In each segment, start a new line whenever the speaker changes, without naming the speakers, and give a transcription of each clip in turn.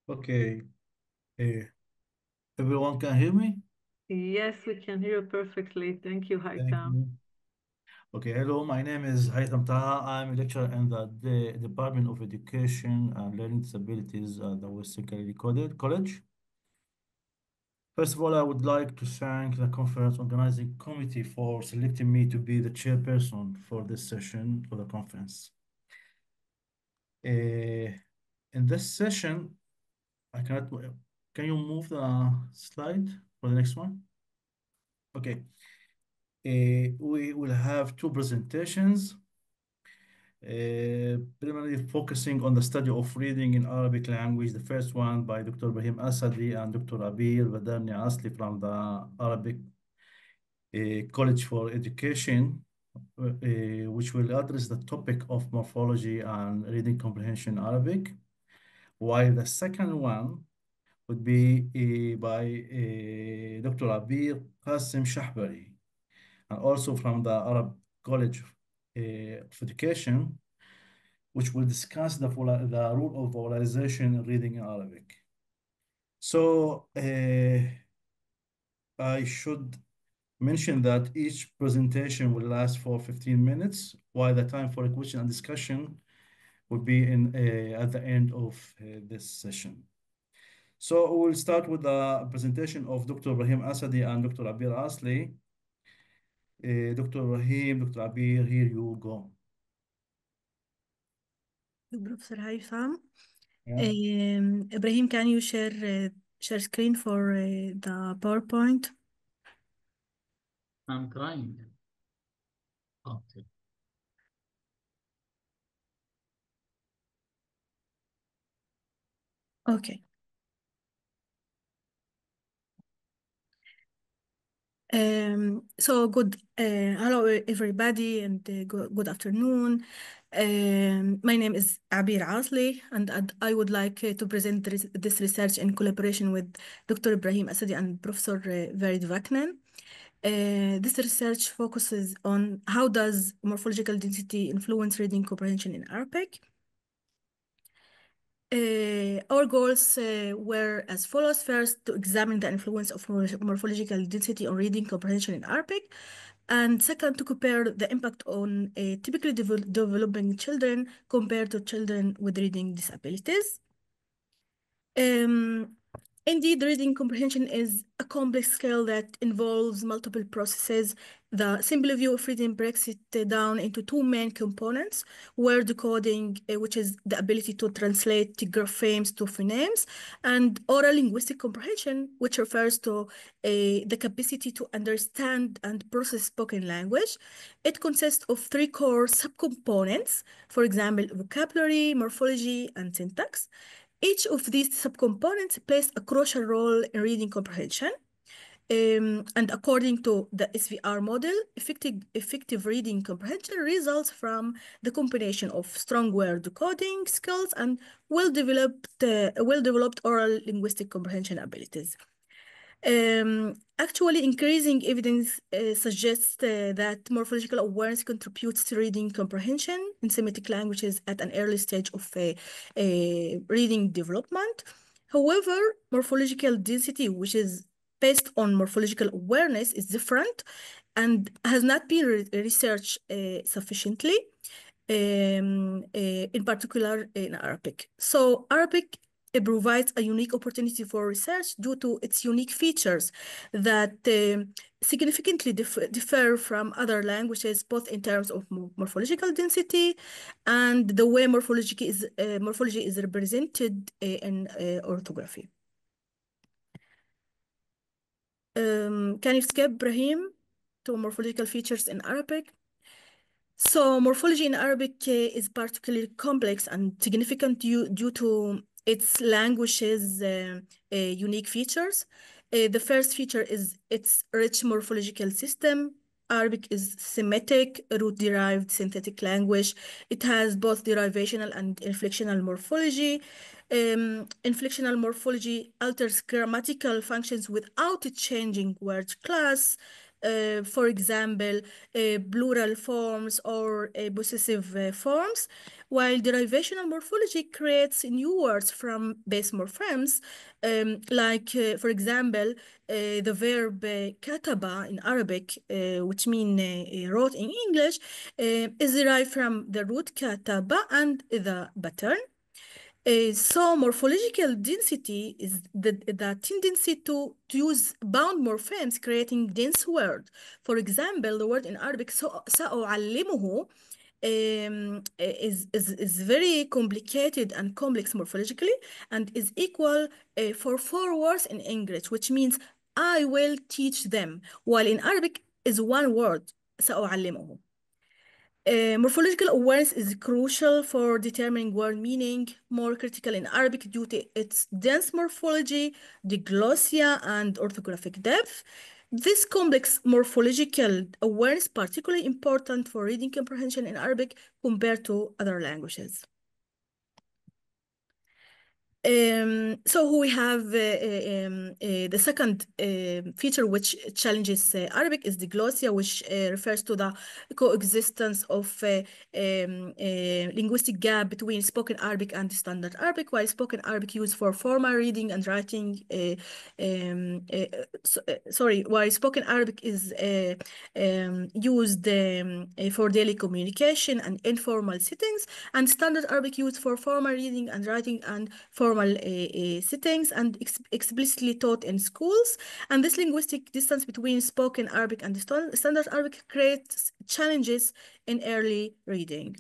Okay, uh, everyone can hear me?
Yes, we can hear you perfectly. Thank you,
Thank
Haitham.
you. Okay, hello, my name is Haitham Taha. I'm a lecturer in the Department of Education and Learning Disabilities at the Western Galilee College. First of all, I would like to thank the conference organizing committee for selecting me to be the chairperson for this session for the conference. In this session, I cannot, can you move the slide for the next one? Okay. We will have two presentations, primarily focusing on the study of reading in Arabic language. The first one by Dr. Ibrahim Asadi and Dr. Abeer Asli from the Arabic College for Education, which will address the topic of morphology and reading comprehension in Arabic, while the second one would be by Dr. Abeer Qasim Shahbari, and also from the Arab College of Education, which will discuss the role of vowelization in reading in Arabic. So I should mention that each presentation will last for 15 minutes, while the time for a question and discussion will be at the end of this session. So we'll start with the presentation of Dr. Ibrahim Asadi and Dr. Abeer Asli. Dr. Ibrahim, Dr. Abeer, here you go.
Professor Haitham.
Yeah.
Ibrahim, can you share screen for the PowerPoint?
I'm trying. Okay.
Okay. So good, hello everybody, and good afternoon. My name is Abeer Asli, and I would like to present this research in collaboration with Dr. Ibrahim Asadi and Professor Vaknan. This research focuses on how does morphological density influence reading comprehension in Arabic. Our goals were as follows. First, to examine the influence of morphological density on reading comprehension in Arabic. And second, to compare the impact on typically developing children compared to children with reading disabilities. Indeed, reading comprehension is a complex skill that involves multiple processes. The simple view of reading breaks it down into two main components: word decoding, which is the ability to translate graphemes to phonemes, and oral linguistic comprehension, which refers to the capacity to understand and process spoken language. It consists of three core subcomponents, for example, vocabulary, morphology, and syntax. Each of these subcomponents plays a crucial role in reading comprehension. And according to the SVR model, effective reading comprehension results from the combination of strong word decoding skills and well-developed oral linguistic comprehension abilities. Actually, increasing evidence suggests that morphological awareness contributes to reading comprehension in Semitic languages at an early stage of reading development. However, morphological density, which is based on morphological awareness, is different and has not been researched sufficiently, in particular in Arabic. So Arabic, it provides a unique opportunity for research due to its unique features that significantly differ from other languages, both in terms of morphological density and the way morphology is represented in orthography. Can you skip, Brahim, to morphological features in Arabic? So morphology in Arabic is particularly complex and significant due to its language's unique features. The first feature is its rich morphological system. Arabic is Semitic, root-derived synthetic language. It has both derivational and inflectional morphology. Inflectional morphology alters grammatical functions without changing word class. for example, plural forms or possessive forms, while derivational morphology creates new words from base morphemes, like, for example, the verb kataba in Arabic, which means wrote in English, is derived from the root kataba and the pattern. So morphological density is the tendency to use bound morphemes, creating dense word. For example, the word in Arabic سأعلمه is very complicated and complex morphologically, and is equal for 4 words in English, which means I will teach them, while in Arabic is 1 word, سأعلمه. Morphological awareness is crucial for determining word meaning, more critical in Arabic due to its dense morphology, diglossia, and orthographic depth. This complex morphological awareness is particularly important for reading comprehension in Arabic compared to other languages. So we have the second feature which challenges Arabic is diglossia, which refers to the coexistence of linguistic gap between spoken Arabic and standard Arabic, while spoken Arabic used for formal reading and writing, while spoken Arabic is used for daily communication and informal settings, and standard Arabic used for formal reading and writing and formal settings and explicitly taught in schools. And this linguistic distance between spoken Arabic and standard Arabic creates challenges in early reading.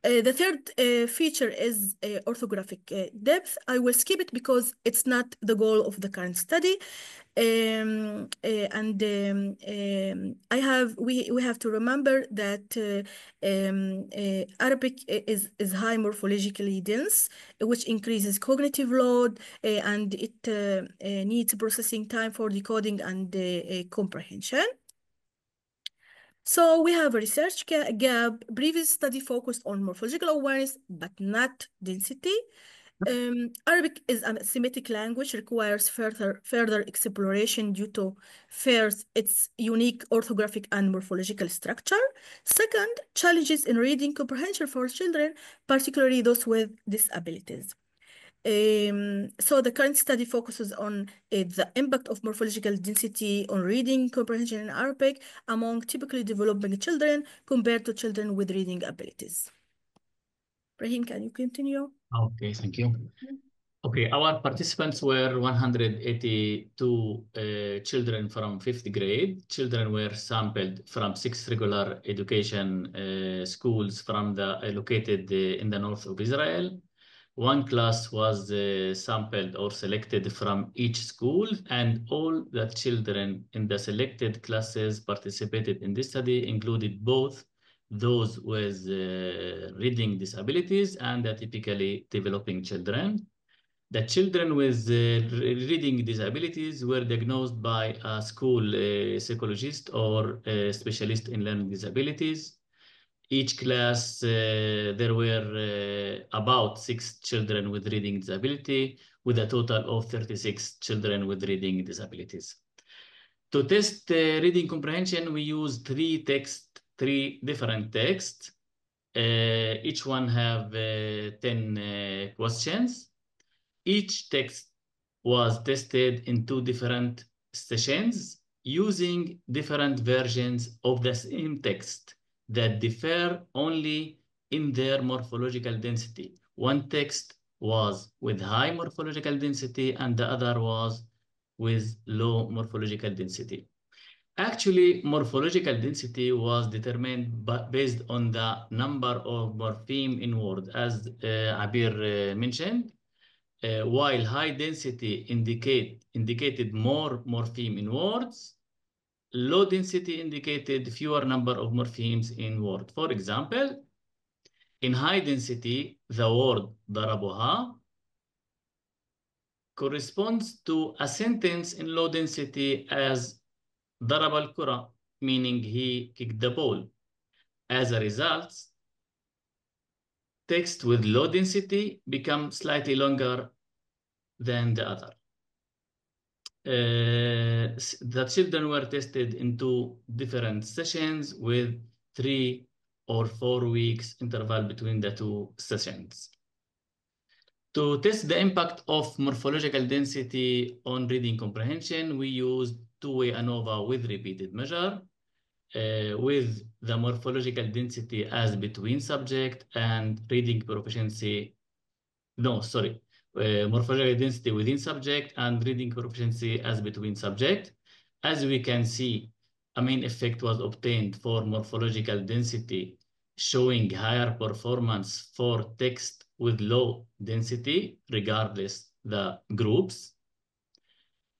The third feature is orthographic depth. I will skip it because it's not the goal of the current study. We have to remember that Arabic is high morphologically dense, which increases cognitive load, and it needs processing time for decoding and comprehension. So we have a research gap. Previous study focused on morphological awareness, but not density. Arabic is a Semitic language, requires further exploration due to, first, its unique orthographic and morphological structure. Second, challenges in reading comprehension for children, particularly those with disabilities. So the current study focuses on the impact of morphological density on reading comprehension in Arabic among typically developing children compared to children with reading abilities. Ibrahim, can you continue?
Okay, thank you. Okay, our participants were 182 children from 5th grade. Children were sampled from 6 regular education schools from located in the north of Israel. 1 class was sampled or selected from each school, and all the children in the selected classes participated in this study, included both those with reading disabilities and the typically developing children. The children with reading disabilities were diagnosed by a school psychologist or a specialist in learning disabilities. Each class, there were about 6 children with reading disability, with a total of 36 children with reading disabilities. To test reading comprehension, we used 3 different texts. Each one have 10 questions. Each text was tested in 2 different sessions using different versions of the same text that differ only in their morphological density. One text was with high morphological density and the other was with low morphological density. Actually, morphological density was determined based on the number of morpheme in word, as Abeer mentioned. While high density indicated more morpheme in words, low density indicated fewer number of morphemes in word. For example, in high density, the word ضربها corresponds to a sentence in low density as ضرب الكرة, meaning he kicked the ball. As a result, text with low density become slightly longer than the other. the children were tested in 2 different sessions with 3 or 4 weeks interval between the 2 sessions. To test the impact of morphological density on reading comprehension, we used two-way ANOVA with repeated measure, with the morphological density as between subject and reading proficiency. No, sorry. Morphological density within subject and reading proficiency as between subject. As we can see, a main effect was obtained for morphological density, showing higher performance for text with low density, regardless the groups.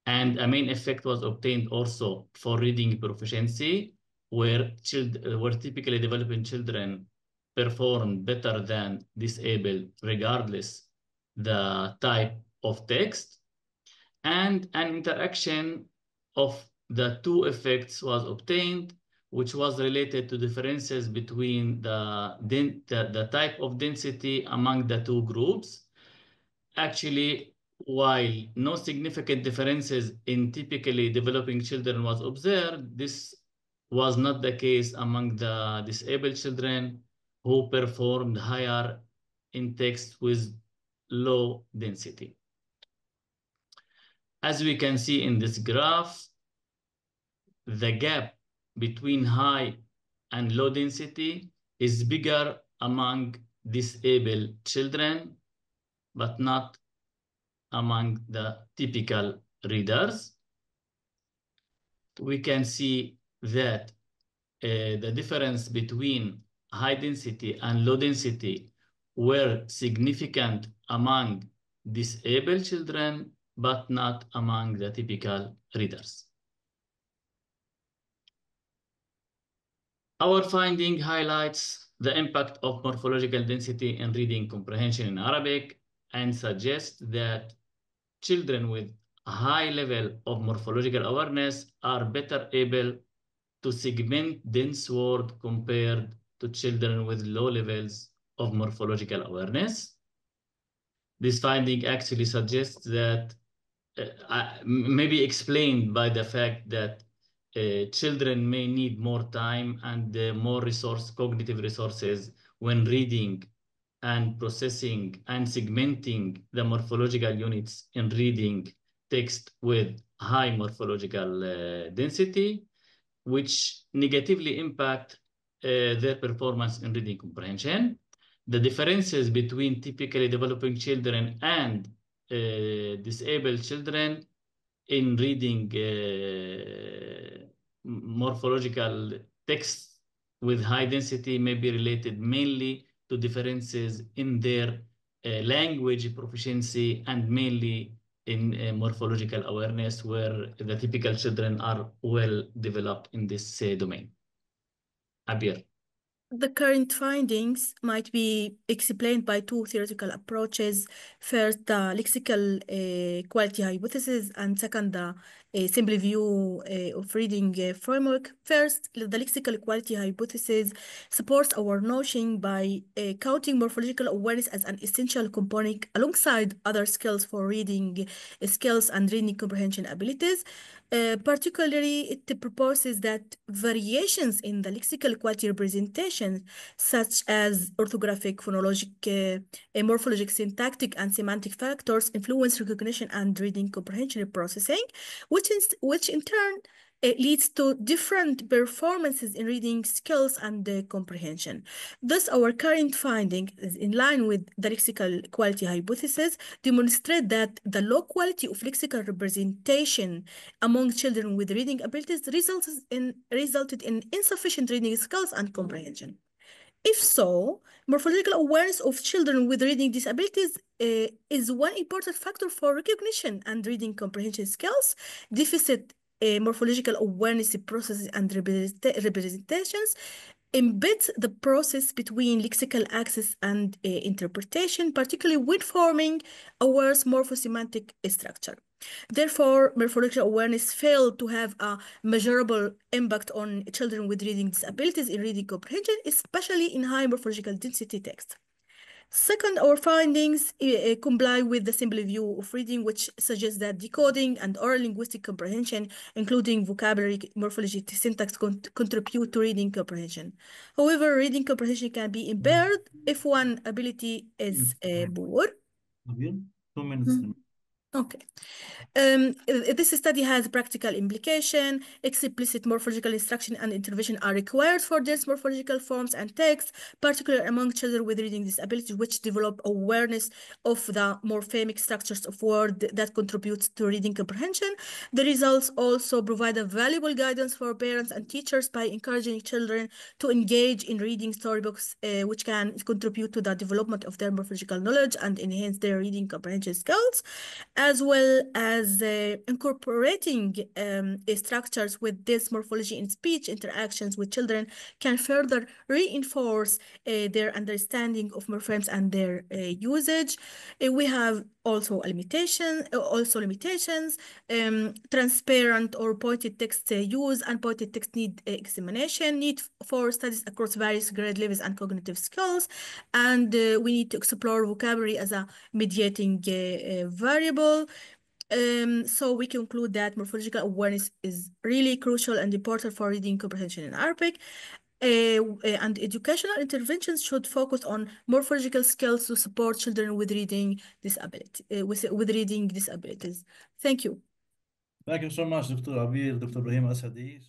And a main effect was obtained also for reading proficiency, where typically developing children perform better than disabled, regardless the type of text. And an interaction of the two effects was obtained, which was related to differences between the type of density among the two groups. Actually, while no significant differences in typically developing children was observed, this was not the case among the disabled children who performed higher in text with low density. As we can see in this graph, the gap between high and low density is bigger among disabled children, but not among the typical readers. We can see that the difference between high density and low density were significant among disabled children, but not among the typical readers. Our finding highlights the impact of morphological density in reading comprehension in Arabic and suggests that children with a high level of morphological awareness are better able to segment dense word compared to children with low levels of morphological awareness. This finding actually suggests that maybe explained by the fact that children may need more time and more cognitive resources when reading and processing and segmenting the morphological units in reading text with high morphological density, which negatively impact their performance in reading comprehension. The differences between typically developing children and disabled children in reading morphological text with high density may be related mainly to differences in their language proficiency and mainly in morphological awareness, where the typical children are well developed in this domain. Abeer.
The current findings might be explained by two theoretical approaches. First, the lexical quality hypothesis, and second, the simple view of reading framework. First, the lexical quality hypothesis supports our notion by counting morphological awareness as an essential component alongside other skills for reading skills and reading comprehension abilities. Particularly, it proposes that variations in the lexical quality representation, such as orthographic, phonologic, morphologic, syntactic, and semantic factors, influence recognition and reading comprehension processing, which in turn leads to different performances in reading skills and comprehension. Thus, our current finding is in line with the lexical quality hypothesis, demonstrate that the low quality of lexical representation among children with reading abilities resulted in insufficient reading skills and comprehension. If so, morphological awareness of children with reading disabilities is one important factor for recognition and reading comprehension skills. Deficit morphological awareness processes and representations embeds the process between lexical access and interpretation, particularly when forming a word's morphosemantic structure. Therefore, morphological awareness failed to have a measurable impact on children with reading disabilities in reading comprehension, especially in high morphological density text. Second, our findings comply with the simple view of reading, which suggests that decoding and oral linguistic comprehension, including vocabulary, morphology, syntax, contribute to reading comprehension. However, reading comprehension can be impaired if one ability is poor.
Abeer, 2 minutes.
Okay. This study has practical implication. Explicit morphological instruction and intervention are required for dense morphological forms and text, particularly among children with reading disabilities, which develop awareness of the morphemic structures of words that contributes to reading comprehension. The results also provide a valuable guidance for parents and teachers by encouraging children to engage in reading storybooks, which can contribute to the development of their morphological knowledge and enhance their reading comprehension skills, as well as incorporating structures with this morphology in speech interactions with children can further reinforce their understanding of morphemes and their usage. We have also limitations. Transparent or pointed text use and pointed text need examination, need for studies across various grade levels and cognitive skills, and we need to explore vocabulary as a mediating variable. So we conclude that morphological awareness is really crucial and important for reading comprehension in Arabic. And educational interventions should focus on morphological skills to support children with reading disability, with reading disabilities. Thank you.
Thank you so much, Dr. Abeer, Dr. Ibrahim Asadi.